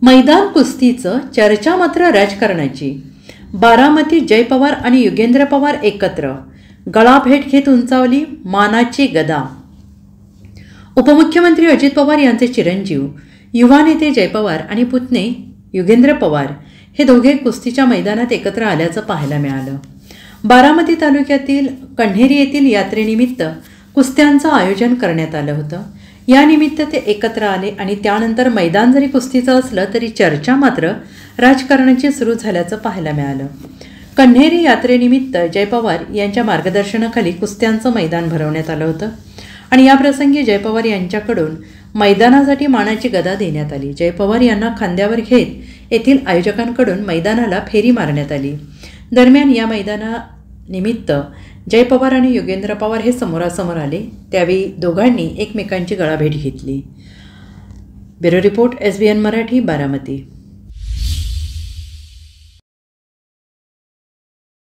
मैदान कुस्तीचं चर्चा मात्र राजकारणाची. बारामतीत जय पवार आणि युगेंद्र पवार एकत्र, गळाभेट घेत उंचावली मानाची गदा. उपमुख्यमंत्री अजित पवार यांचे चिरंजीव, युवा नेते जय पवार आणि पुतणे युगेंद्र पवार हे दोघे कुस्तीच्या मैदानात एकत्र आल्याचं पाहायला मिळालं. बारामती तालुक्यातील कण्हेरी येथील यात्रेनिमित्त कुस्त्यांचं आयोजन करण्यात आलं होतं. यानिमित्त ते एकत्र आले आणि त्यानंतर मैदान जरी कुस्तीचं असलं तरी चर्चा मात्र राजकारणाची सुरू झाल्याचं पाहायला मिळालं. कण्हेरी यात्रेनिमित्त जय पवार यांच्या मार्गदर्शनाखाली कुस्त्यांचं मैदान भरवण्यात आलं होतं आणि याप्रसंगी जय पवार यांच्याकडून मैदानासाठी मानाची गदा देण्यात आली. जय पवार यांना खांद्यावर घेत येथील आयोजकांकडून मैदानाला फेरी मारण्यात आली. दरम्यान या मैदानानिमित्त जय पवार आणि युगेंद्र पवार हे समोरासमोर आले. त्यावेळी दोघांनी एकमेकांची गळाभेट घेतली. Bureau report, SBN Marathi, Baramati.